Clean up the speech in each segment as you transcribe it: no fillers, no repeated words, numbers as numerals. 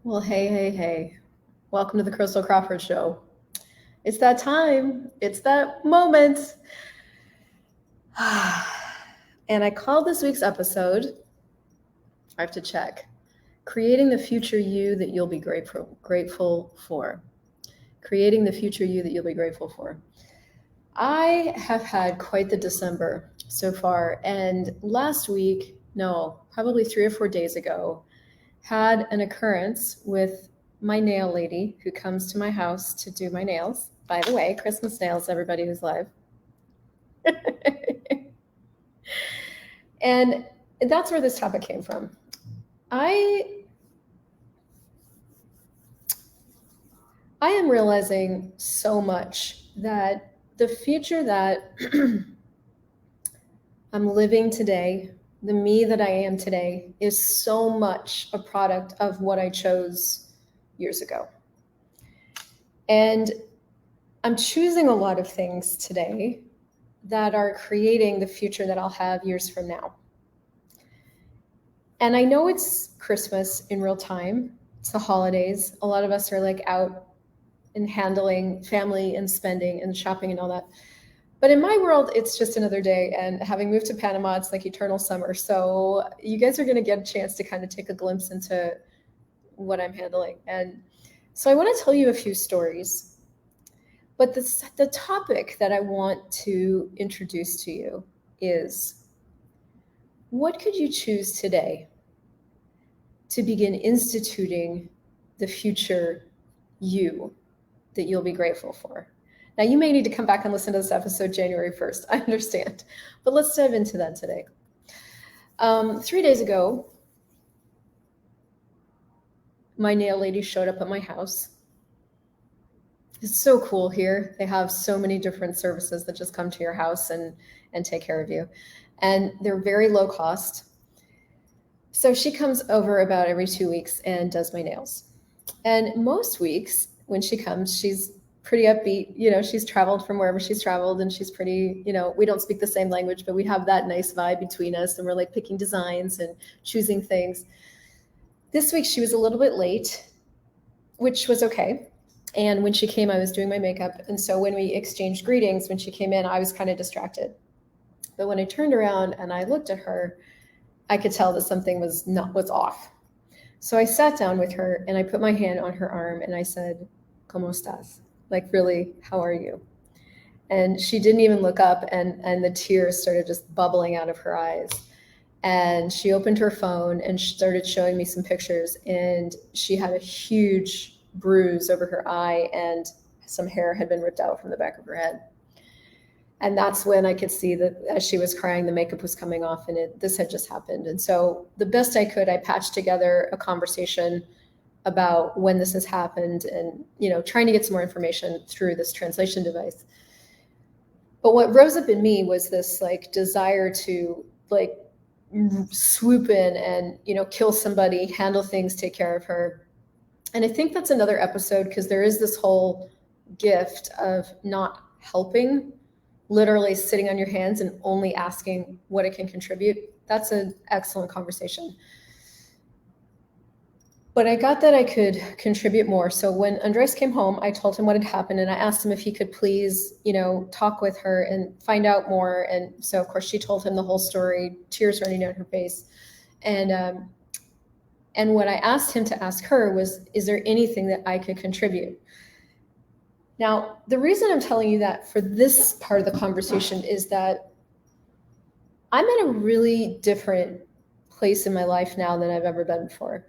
Well, hey, hey, hey. Welcome to the Crystal Crawford Show. It's that time. It's that moment. And I called this week's episode, I have to check, Creating the Future You That You'll Be Grateful For. Creating the Future You That You'll Be Grateful For. I have had quite the December so far. And last week, no, probably 3 or 4 days ago, had an occurrence with my nail lady who comes to my house to do my nails. By the way, Christmas nails, everybody who's live. And that's where this topic came from. I am realizing so much that the future that I'm living today, the me that I am today, is so much a product of what I chose years ago. And I'm choosing a lot of things today that are creating the future that I'll have years from now. And I know it's Christmas in real time. It's the holidays. A lot of us are like out and handling family and spending and shopping and all that. But in my world, it's just another day. And having moved to Panama, it's like eternal summer. So you guys are going to get a chance to kind of take a glimpse into what I'm handling. And so I want to tell you a few stories. But the topic that I want to introduce to you is, what could you choose today to begin instituting the future you that you'll be grateful for? Now, you may need to come back and listen to this episode January 1st. I understand. But let's dive into that today. 3 days ago, my nail lady showed up at my house. It's so cool here. They have so many different services that just come to your house and take care of you. And they're very low cost. So she comes over about every 2 weeks and does my nails. And most weeks when she comes, she's pretty upbeat. You know, she's traveled from wherever she's traveled, and she's pretty, we don't speak the same language, but we have that nice vibe between us, and we're like picking designs and choosing things. This week she was a little bit late, which was okay. And when she came, I was doing my makeup. And so when we exchanged greetings, when she came in, I was kind of distracted. But when I turned around and I looked at her, I could tell that something was off. So I sat down with her and I put my hand on her arm and I said, "¿Cómo estás?" Like, really, how are you? And she didn't even look up, and the tears started just bubbling out of her eyes. And she opened her phone and started showing me some pictures, and she had a huge bruise over her eye and some hair had been ripped out from the back of her head. And that's when I could see that as she was crying, the makeup was coming off, and this had just happened. And so the best I could, I patched together a conversation about when this has happened and, trying to get some more information through this translation device. But what rose up in me was this like desire to like swoop in and, kill somebody, handle things, take care of her. And I think that's another episode, because there is this whole gift of not helping, literally sitting on your hands and only asking what it can contribute. That's an excellent conversation. But I got that I could contribute more. So when Andres came home, I told him what had happened, and I asked him if he could please, talk with her and find out more. And so, of course, she told him the whole story, tears running down her face. And what I asked him to ask her was, is there anything that I could contribute? Now, the reason I'm telling you that for this part of the conversation is that I'm in a really different place in my life now than I've ever been before.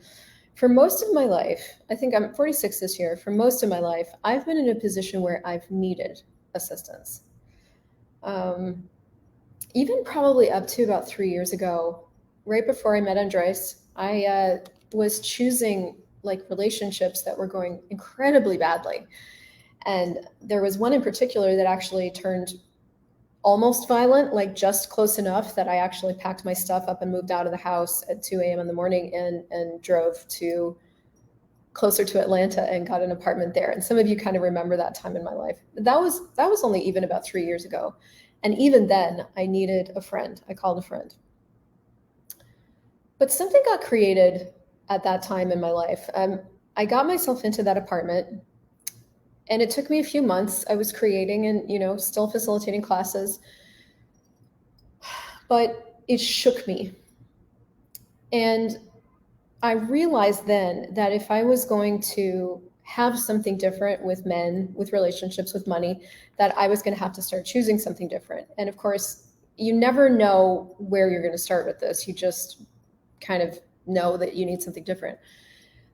For most of my life, I think I'm 46 this year, for most of my life, I've been in a position where I've needed assistance. Even probably up to about 3 years ago, right before I met Andres, I was choosing like relationships that were going incredibly badly. And there was one in particular that actually turned almost violent, like just close enough that I actually packed my stuff up and moved out of the house at 2 a.m. in the morning and drove to closer to Atlanta and got an apartment there. And some of you kind of remember that time in my life. That was only even about 3 years ago. And even then, I needed a friend. I called a friend. But something got created at that time in my life. I got myself into that apartment, and it took me a few months. I was creating and, still facilitating classes, but it shook me. And I realized then that if I was going to have something different with men, with relationships, with money, that I was going to have to start choosing something different. And of course, you never know where you're going to start with this. You just kind of know that you need something different.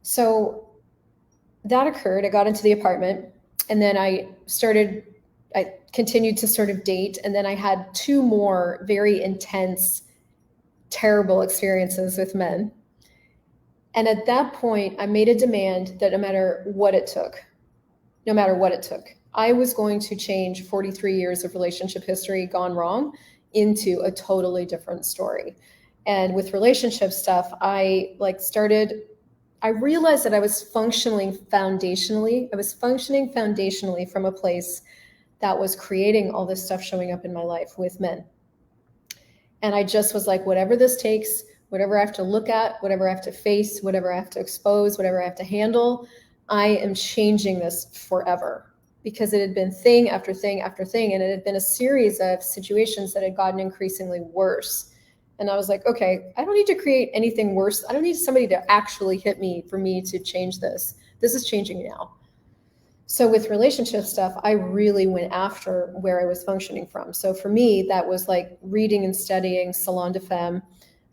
So that occurred. I got into the apartment, and then I continued to sort of date. And then I had 2 more very intense, terrible experiences with men. And at that point, I made a demand that no matter what it took, I was going to change 43 years of relationship history gone wrong into a totally different story. And with relationship stuff, I realized that I was functioning foundationally from a place that was creating all this stuff showing up in my life with men. And I just was like, whatever this takes, whatever I have to look at, whatever I have to face, whatever I have to expose, whatever I have to handle, I am changing this forever. Because it had been thing after thing after thing, and it had been a series of situations that had gotten increasingly worse. And I was like, okay, I don't need to create anything worse. I don't need somebody to actually hit me for me to change this. This is changing now. So with relationship stuff, I really went after where I was functioning from. So for me, that was like reading and studying Salon de Femme.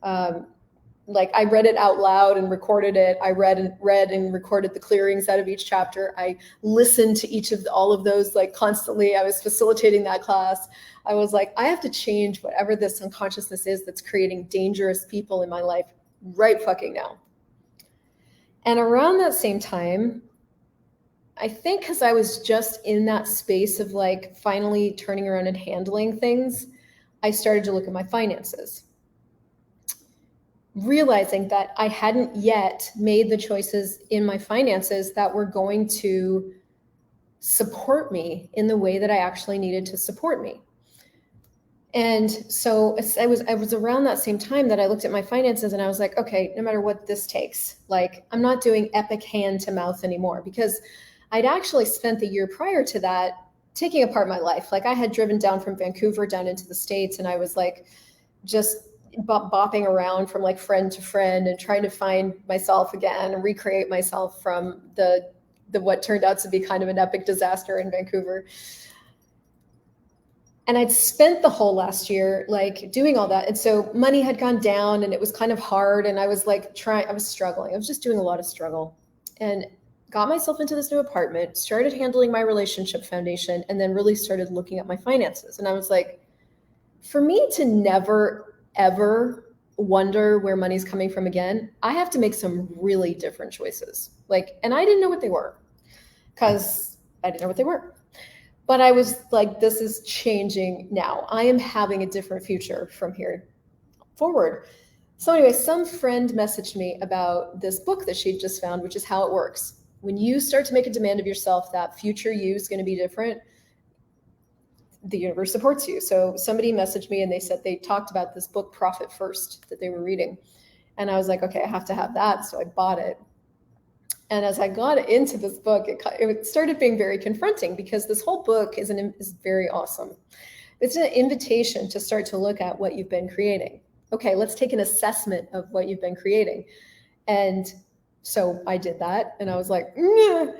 I read it out loud and recorded it. I read and recorded the clearings out of each chapter. I listened to all of those constantly. I was facilitating that class. I was like, I have to change whatever this unconsciousness is that's creating dangerous people in my life right fucking now. And around that same time, I think because I was just in that space of finally turning around and handling things, I started to look at my finances, realizing that I hadn't yet made the choices in my finances that were going to support me in the way that I actually needed to support me. And so I was around that same time that I looked at my finances, and I was like, okay, no matter what this takes, I'm not doing epic hand to mouth anymore, because I'd actually spent the year prior to that taking apart my life. I had driven down from Vancouver down into the States, and I was just bopping around from friend to friend and trying to find myself again and recreate myself from the what turned out to be kind of an epic disaster in Vancouver. And I'd spent the whole last year doing all that. And so money had gone down, and it was kind of hard. And I was I was struggling. I was just doing a lot of struggle, and got myself into this new apartment, started handling my relationship foundation, and then really started looking at my finances. And I was like, for me to never, ever wonder where money's coming from again, I have to make some really different choices. And I didn't know what they were, because I didn't know what they were. But I was like, this is changing now. I am having a different future from here forward. So anyway, some friend messaged me about this book that she'd just found, which is How It Works. When you start to make a demand of yourself that future you is going to be different, the universe supports you. So somebody messaged me, and they said they talked about this book, Profit First, that they were reading. And I was like, okay, I have to have that. So I bought it. And as I got into this book, it started being very confronting, because this whole book is very awesome. It's an invitation to start to look at what you've been creating. Okay, let's take an assessment of what you've been creating. And so I did that, and I was like, yeah.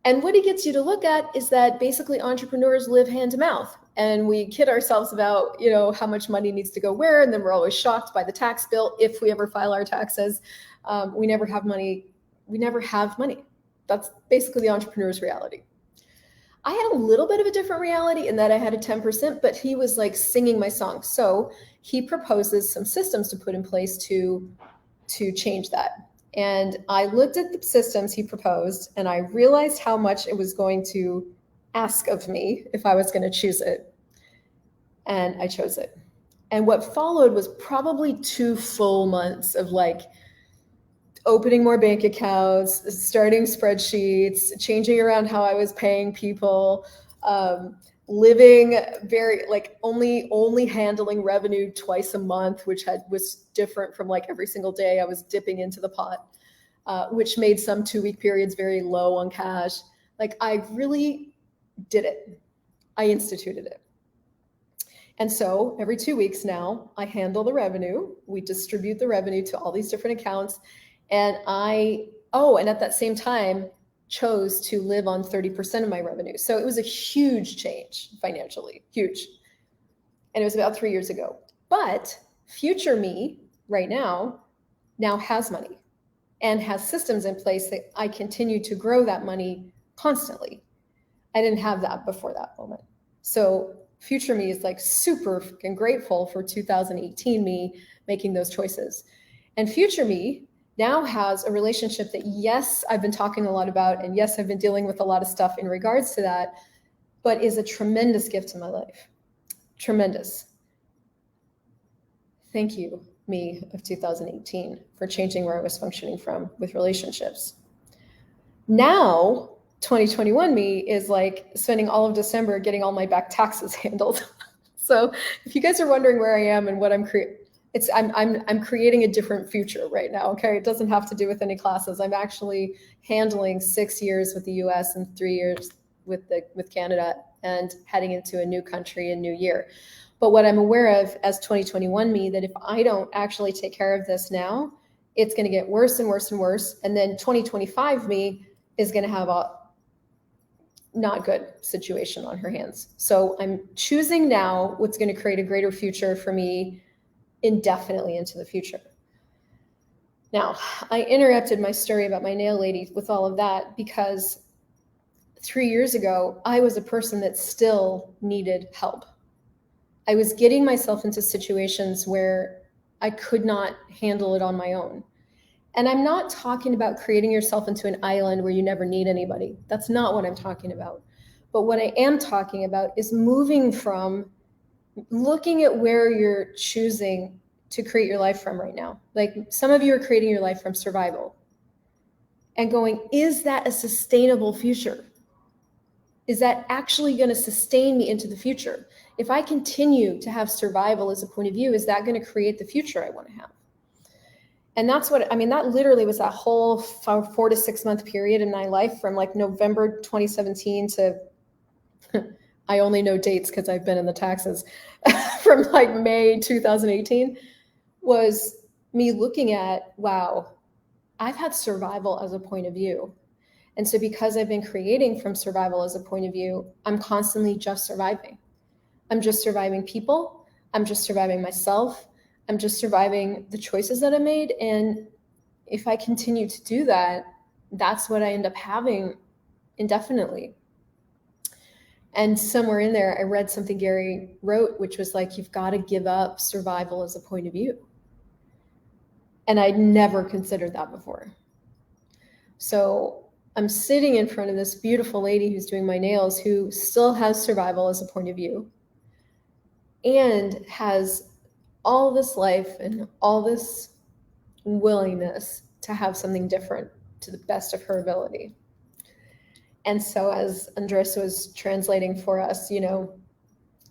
And what he gets you to look at is that basically entrepreneurs live hand to mouth, and we kid ourselves about, how much money needs to go where. And then we're always shocked by the tax bill if we ever file our taxes. We never have money. That's basically the entrepreneur's reality. I had a little bit of a different reality in that I had a 10%, but he was singing my song. So he proposes some systems to put in place to change that. And I looked at the systems he proposed, and I realized how much it was going to ask of me if I was going to choose it. And I chose it. And what followed was probably 2 full months of opening more bank accounts, starting spreadsheets, changing around how I was paying people, living very only handling revenue twice a month, which was different from every single day I was dipping into the pot. which made some 2-week periods very low on cash. Like, I really did it. I instituted it. And so every 2 weeks now, I handle the revenue. We distribute the revenue to all these different accounts. And and at that same time, chose to live on 30% of my revenue. So it was a huge change financially, huge. And it was about 3 years ago. But future me right now has money and has systems in place that I continue to grow that money constantly. I didn't have that before that moment. So future me is like super freaking grateful for 2018 me making those choices. And future me now has a relationship that, yes, I've been talking a lot about, and yes, I've been dealing with a lot of stuff in regards to that, but is a tremendous gift to my life. Tremendous. Thank you, me of 2018, for changing where I was functioning from with relationships. Now, 2021 me is like spending all of December getting all my back taxes handled. So if you guys are wondering where I am and what I'm creating a different future right now. Okay, it doesn't have to do with any classes. I'm actually handling 6 years with the U.S. and 3 years with Canada, and heading into a new country and new year. But what I'm aware of as 2021 me, that if I don't actually take care of this now, it's going to get worse and worse and worse. And then 2025 me is going to have a not good situation on her hands. So I'm choosing now what's going to create a greater future for me indefinitely into the future. Now, I interrupted my story about my nail lady with all of that because 3 years ago, I was a person that still needed help. I was getting myself into situations where I could not handle it on my own. And I'm not talking about creating yourself into an island where you never need anybody. That's not what I'm talking about. But what I am talking about is moving from looking at where you're choosing to create your life from right now. Like, some of you are creating your life from survival and going, is that a sustainable future? Is that actually going to sustain me into the future? If I continue to have survival as a point of view, is that going to create the future I want to have? And that's what, I mean, that literally was that whole 4 to 6 month period in my life from like November 2017 to, I only know dates because I've been in the taxes, from like May 2018, was me looking at, wow, I've had survival as a point of view. And so because I've been creating from survival as a point of view, I'm constantly just surviving. I'm just surviving people. I'm just surviving myself. I'm just surviving the choices that I made. And if I continue to do that, that's what I end up having indefinitely. And somewhere in there, I read something Gary wrote, which was like, you've got to give up survival as a point of view. And I'd never considered that before. So I'm sitting in front of this beautiful lady who's doing my nails, who still has survival as a point of view and has all this life and all this willingness to have something different to the best of her ability. And so as Andres was translating for us, you know,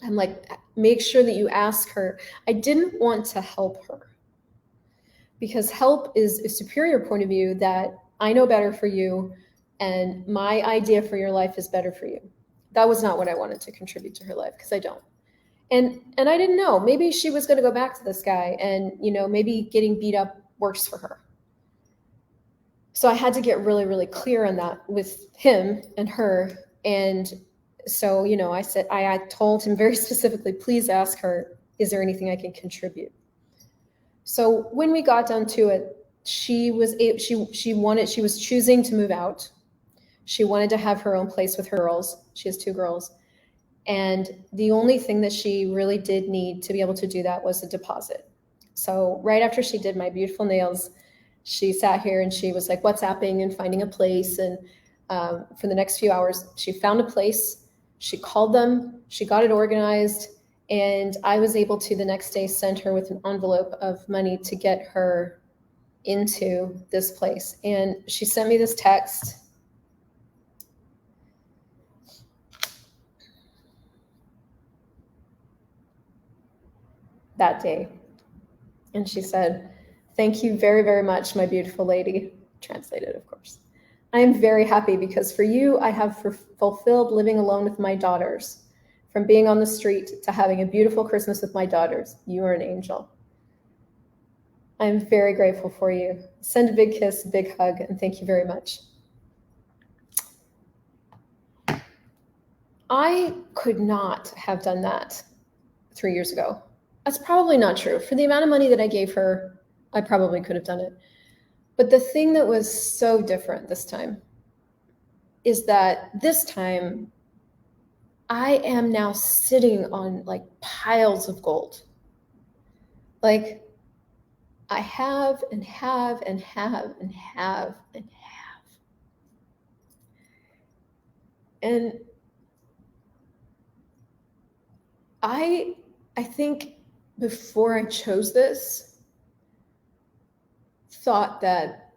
I'm like, make sure that you ask her. I didn't want to help her, because help is a superior point of view that I know better for you and my idea for your life is better for you. That was not what I wanted to contribute to her life, because I don't. And I didn't know, maybe she was going to go back to this guy and, you know, maybe getting beat up works for her. So I had to get really, really clear on that with him and her. And so, you know, I said, I told him very specifically, please ask her, is there anything I can contribute? So when we got down to it, she was choosing to move out. She wanted to have her own place with her girls. She has 2 girls. And the only thing that she really did need to be able to do that was a deposit. So right after she did my beautiful nails, she sat here and she was like WhatsApping and finding a place. And for the next few hours, she found a place. She called them. She got it organized. And I was able to the next day send her with an envelope of money to get her into this place. And she sent me this text. That day. And she said, thank you very, very much, my beautiful lady. translated, of course. I am very happy because for you, I have fulfilled living alone with my daughters. From being on the street to having a beautiful Christmas with my daughters. You are an angel. I'm very grateful for you. Send a big kiss, a big hug, and thank you very much. I could not have done that 3 years ago. That's probably not true. For the amount of money that I gave her, I probably could have done it. But the thing that was so different this time is that this time I am now sitting on like piles of gold. Like I have and have and have and have and have. And I think before I chose this, thought that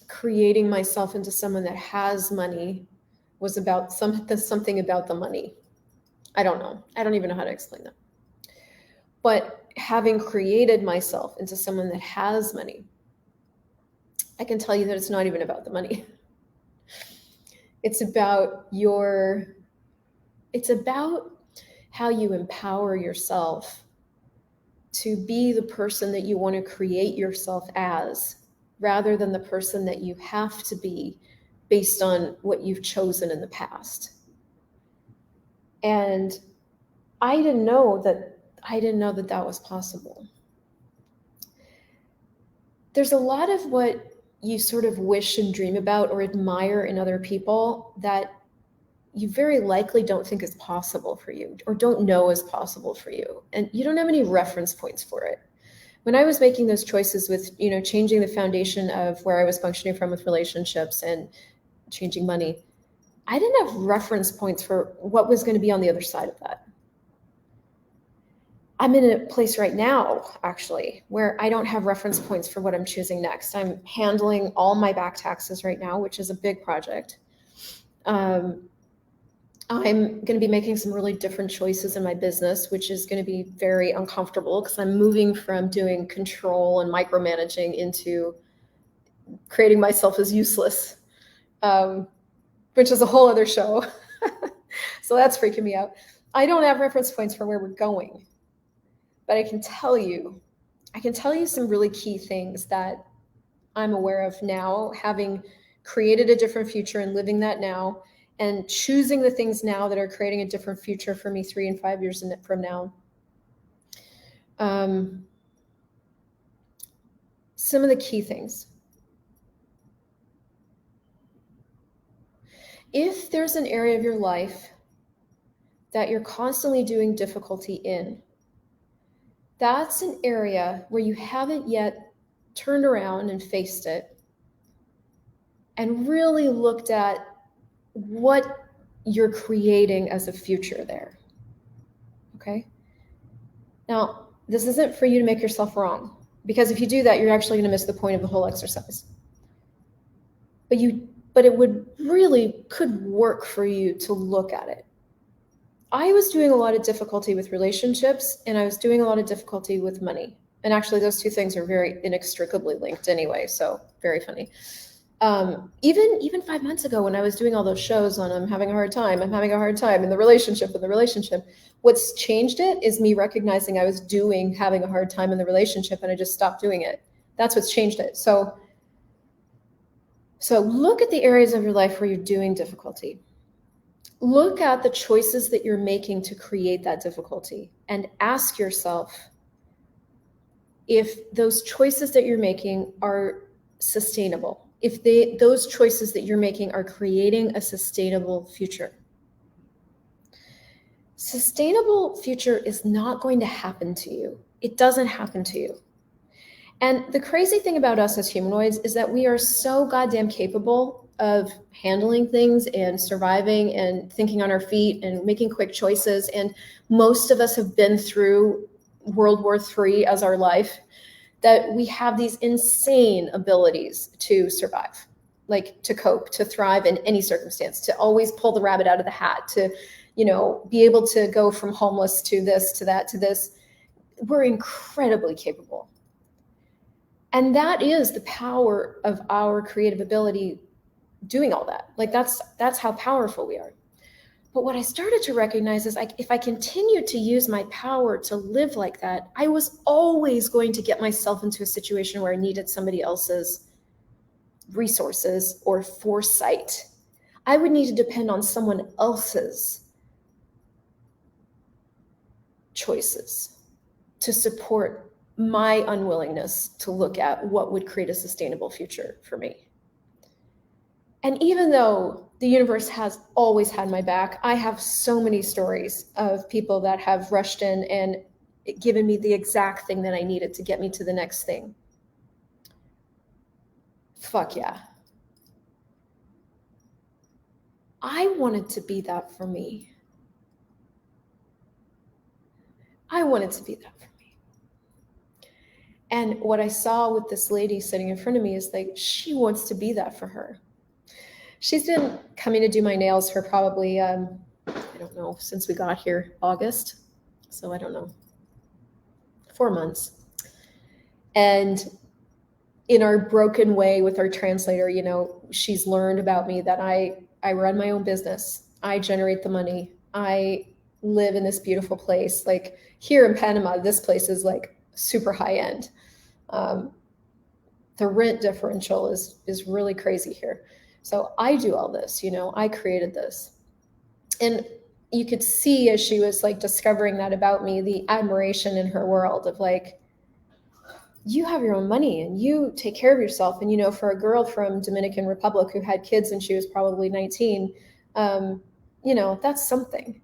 creating myself into someone that has money was about something about the money. I don't know. I don't even know how to explain that. But having created myself into someone that has money, I can tell you that it's not even about the money. It's about how you empower yourself to be the person that you want to create yourself as, rather than the person that you have to be based on what you've chosen in the past. And I didn't know that that was possible. There's a lot of what you sort of wish and dream about or admire in other people that you very likely don't think is possible for you or don't know is possible for you. And you don't have any reference points for it. When I was making those choices with, changing the foundation of where I was functioning from with relationships and changing money, I didn't have reference points for what was going to be on the other side of that. I'm in a place right now, actually, where I don't have reference points for what I'm choosing next. I'm handling all my back taxes right now, which is a big project. I'm going to be making some really different choices in my business, which is going to be very uncomfortable because I'm moving from doing control and micromanaging into creating myself as useless, which is a whole other show. So that's freaking me out. I don't have reference points for where we're going, but I can tell you some really key things that I'm aware of now, having created a different future and living that now, and choosing the things now that are creating a different future for me 3 and 5 years from now. Some of the key things. If there's an area of your life that you're constantly doing difficulty in, that's an area where you haven't yet turned around and faced it and really looked at what you're creating as a future there. Okay? Now, this isn't for you to make yourself wrong, because if you do that, you're actually going to miss the point of the whole exercise. But it could work for you to look at it. I was doing a lot of difficulty with relationships, and I was doing a lot of difficulty with money. And actually, those two things are very inextricably linked anyway, so very funny. Even 5 months ago when I was doing all those shows on I'm having a hard time in the relationship, what's changed it is me recognizing I was having a hard time in the relationship, and I just stopped doing it. That's what's changed it. So look at the areas of your life where you're doing difficulty. Look at the choices that you're making to create that difficulty and ask yourself if those choices that you're making are sustainable. If those choices that you're making are creating a sustainable future. Sustainable future is not going to happen to you. It doesn't happen to you. And the crazy thing about us as humanoids is that we are so goddamn capable of handling things and surviving and thinking on our feet and making quick choices. And most of us have been through World War III as our life, that we have these insane abilities to survive, like to cope, to thrive in any circumstance, to always pull the rabbit out of the hat, to, be able to go from homeless to this, to that, to this. We're incredibly capable. And that is the power of our creative ability doing all that. Like that's how powerful we are. But what I started to recognize is like, if I continued to use my power to live like that, I was always going to get myself into a situation where I needed somebody else's resources or foresight. I would need to depend on someone else's choices to support my unwillingness to look at what would create a sustainable future for me. And even though the universe has always had my back, I have so many stories of people that have rushed in and given me the exact thing that I needed to get me to the next thing. Fuck yeah. I wanted to be that for me. I wanted to be that for me. And what I saw with this lady sitting in front of me is like, she wants to be that for her. She's been coming to do my nails for probably, I don't know, since we got here, August. So I don't know, 4 months. And in our broken way with our translator, you know, she's learned about me that I run my own business. I generate the money. I live in this beautiful place. Like here in Panama, this place is like super high end. The rent differential is really crazy here. So I do all this, you know, I created this. And you could see as she was like discovering that about me, the admiration in her world of like, you have your own money and you take care of yourself. And, you know, for a girl from Dominican Republic who had kids and she was probably 19, you know, that's something.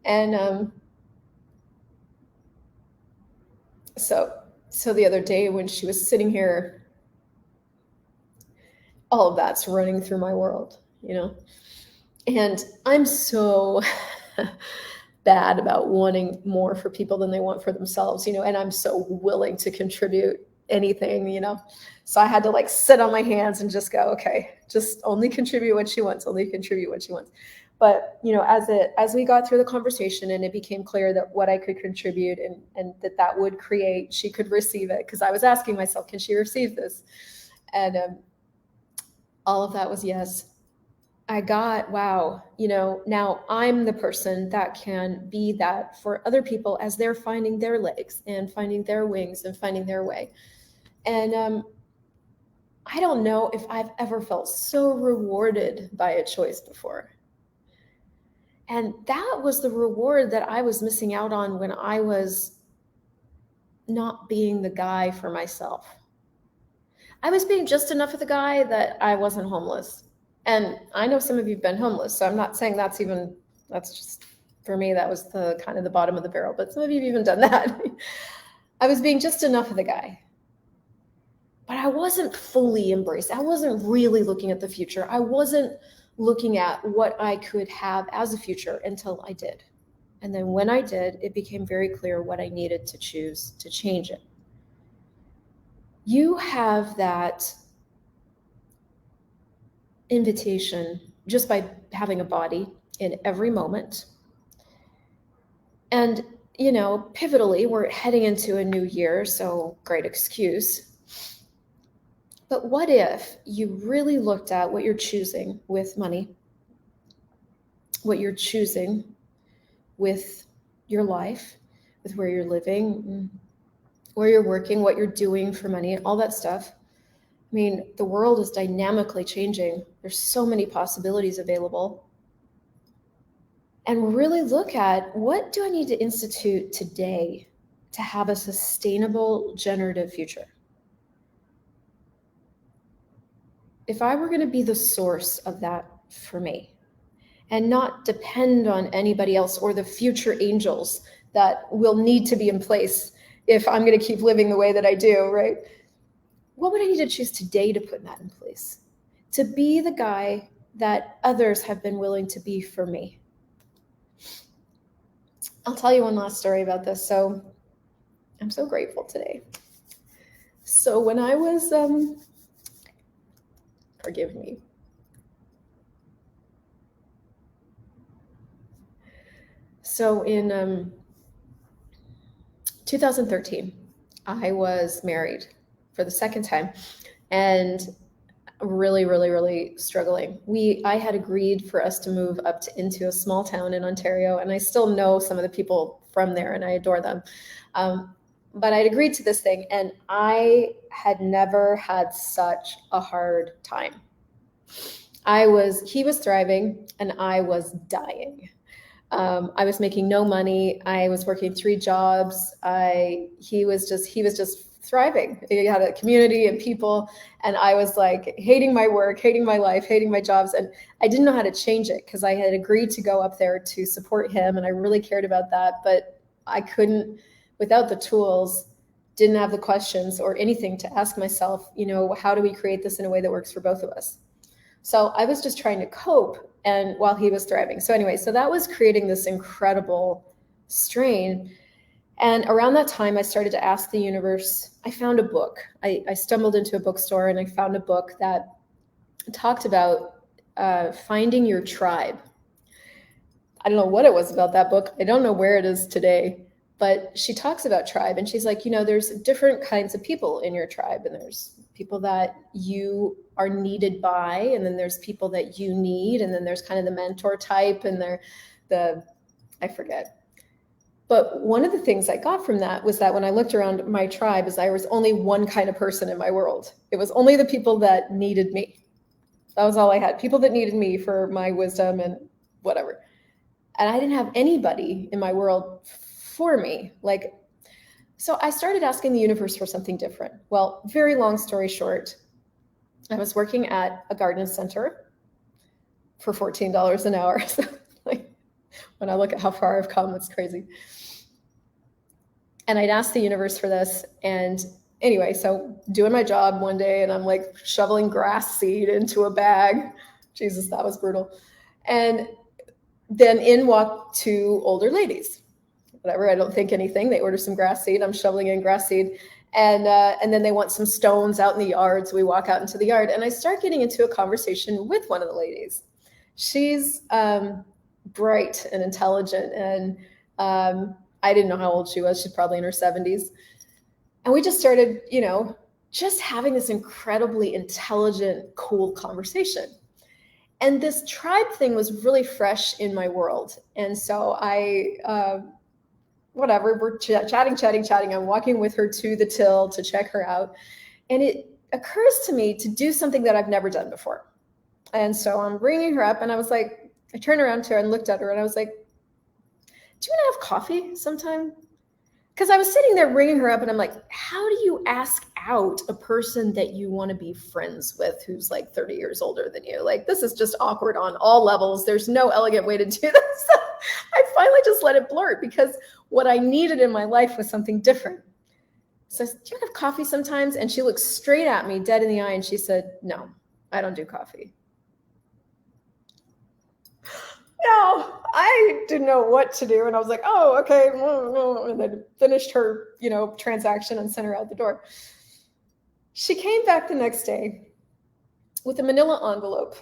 And so the other day when she was sitting here, all of that's running through my world, you know, and I'm so bad about wanting more for people than they want for themselves, you know, and I'm so willing to contribute anything, you know. So I had to like sit on my hands and just go, okay, just only contribute what she wants, only contribute what she wants. But, you know, as we got through the conversation and it became clear that what I could contribute and that would create, she could receive it. Cause I was asking myself, can she receive this? And all of that was yes. I got, wow, you know, now I'm the person that can be that for other people as they're finding their legs and finding their wings and finding their way. And I don't know if I've ever felt so rewarded by a choice before. And that was the reward that I was missing out on when I was not being the guy for myself. I was being just enough of the guy that I wasn't homeless. And I know some of you've been homeless, so I'm not saying that's just, for me, that was the kind of the bottom of the barrel, but some of you have even done that. I was being just enough of the guy. But I wasn't fully embraced. I wasn't really looking at the future. I wasn't looking at what I could have as a future until I did. And then when I did, it became very clear what I needed to choose to change it. You have that invitation just by having a body in every moment. And, you know, pivotally, we're heading into a new year, so great excuse. But what if you really looked at what you're choosing with money, what you're choosing with your life, with where you're living, where you're working, what you're doing for money, all that stuff. I mean, the world is dynamically changing. There's so many possibilities available. And really look at, what do I need to institute today to have a sustainable, generative future? If I were going to be the source of that for me and not depend on anybody else or the future angels that will need to be in place if I'm going to keep living the way that I do, right? What would I need to choose today to put that in place? To be the guy that others have been willing to be for me. I'll tell you one last story about this. So I'm so grateful today. So when I was, forgive me. So in 2013, I was married for the second time, and really, really, really struggling. I had agreed for us to move into a small town in Ontario, and I still know some of the people from there, and I adore them. But I'd agreed to this thing, and I had never had such a hard time. He was thriving, and I was dying. I was making no money. I was working 3 jobs. He was just thriving. He had a community and people, and I was like hating my work, hating my life, hating my jobs, and I didn't know how to change it because I had agreed to go up there to support him, and I really cared about that, but I couldn't, without the tools, didn't have the questions or anything to ask myself, how do we create this in a way that works for both of us? So I was just trying to cope, and while he was thriving. So anyway, so that was creating this incredible strain. And around that time, I started to ask the universe. I found a book. I stumbled into a bookstore, and I found a book that talked about finding your tribe. I don't know what it was about that book. I don't know where it is today, but she talks about tribe, and she's like, there's different kinds of people in your tribe, and there's people that you are needed by, and then there's people that you need, and then there's kind of the mentor type, and I forget. But one of the things I got from that was that when I looked around my tribe, is there was only one kind of person in my world. It was only the people that needed me. That was all I had. People that needed me for my wisdom and whatever. And I didn't have anybody in my world for me. So I started asking the universe for something different. Well, very long story short, I was working at a garden center for $14 an hour. So, when I look at how far I've come, it's crazy. And I'd asked the universe for this. And anyway, so doing my job one day, and I'm like shoveling grass seed into a bag. Jesus, that was brutal. And then in walk 2 older ladies. Whatever, I don't think anything. They order some grass seed. I'm shoveling in grass seed. And then they want some stones out in the yard. So we walk out into the yard, and I start getting into a conversation with one of the ladies. She's bright and intelligent, and I didn't know how old she was. She's probably in her 70s. And we just started, just having this incredibly intelligent, cool conversation. And this tribe thing was really fresh in my world. And so we're chatting. I'm walking with her to the till to check her out. And it occurs to me to do something that I've never done before. And so I'm bringing her up, and I turned around to her and looked at her, and I was like, do you want to have coffee sometime? Because I was sitting there bringing her up, and I'm like, how do you ask out a person that you want to be friends with who's like 30 years older than you? This is just awkward on all levels. There's no elegant way to do this. I finally just let it blurt, because what I needed in my life was something different. So I said, do you want to have coffee sometimes? And she looked straight at me, dead in the eye, and she said, no, I don't do coffee. No, I didn't know what to do. And I was like, oh, okay. And then finished her, transaction and sent her out the door. She came back the next day with a manila envelope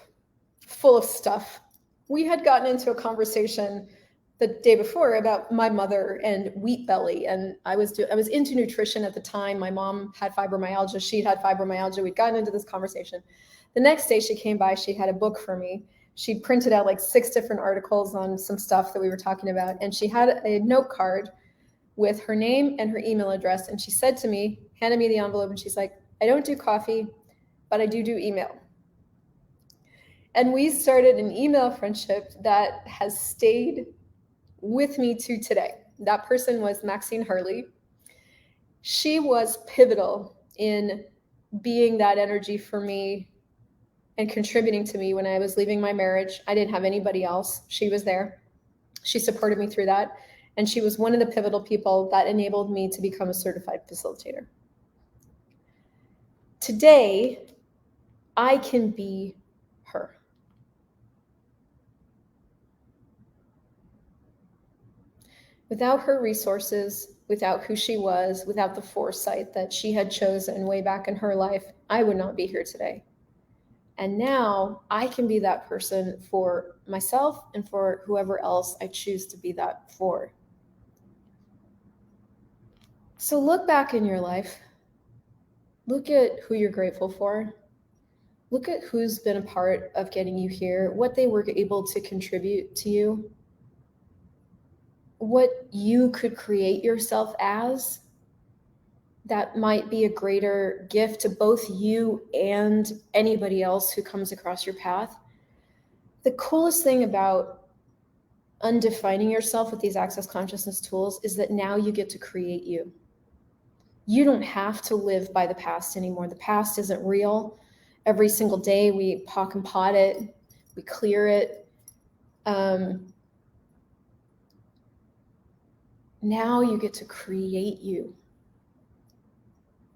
full of stuff. We had gotten into a conversation the day before about my mother and wheat belly. And I was into nutrition at the time. My mom had fibromyalgia. She'd had fibromyalgia. We'd gotten into this conversation. The next day she came by, she had a book for me. She printed out 6 different articles on some stuff that we were talking about. And she had a note card with her name and her email address. And she said to me, handed me the envelope, and she's like, I don't do coffee, but I do email. And we started an email friendship that has stayed with me to today. That person was Maxine Hurley. She was pivotal in being that energy for me and contributing to me when I was leaving my marriage. I didn't have anybody else. She was there. She supported me through that. And she was one of the pivotal people that enabled me to become a certified facilitator. Today, I can be her. Without her resources, without who she was, without the foresight that she had chosen way back in her life, I would not be here today. And now I can be that person for myself and for whoever else I choose to be that for. So look back in your life. Look at who you're grateful for. Look at who's been a part of getting you here, what they were able to contribute to you, what you could create yourself as. That might be a greater gift to both you and anybody else who comes across your path. The coolest thing about undefining yourself with these access consciousness tools is that now you get to create you. You don't have to live by the past anymore. The past isn't real. Every single day we pock and pot it, we clear it. Now you get to create you.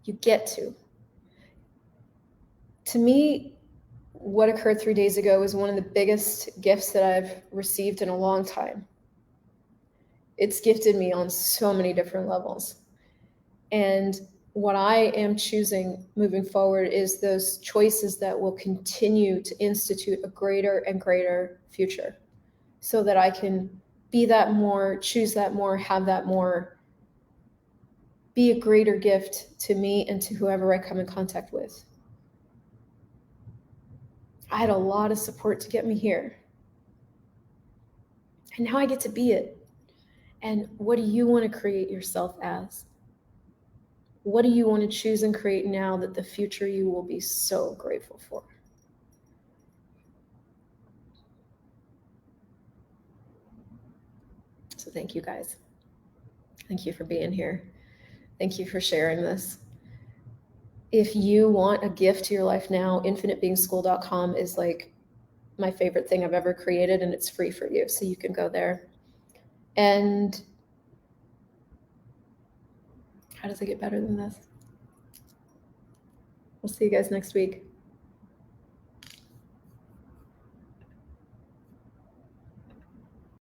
You get to. To me, what occurred 3 days ago was one of the biggest gifts that I've received in a long time. It's gifted me on so many different levels. And what I am choosing moving forward is those choices that will continue to institute a greater and greater future so that I can be that more, choose that more, have that more, be a greater gift to me and to whoever I come in contact with. I had a lot of support to get me here. And now I get to be it. And what do you want to create yourself as? What do you want to choose and create now that the future you will be so grateful for? So thank you guys. Thank you for being here. Thank you for sharing this. If you want a gift to your life now, infinitebeingschool.com is like my favorite thing I've ever created, and it's free for you. So you can go there. And how does it get better than this? We'll see you guys next week.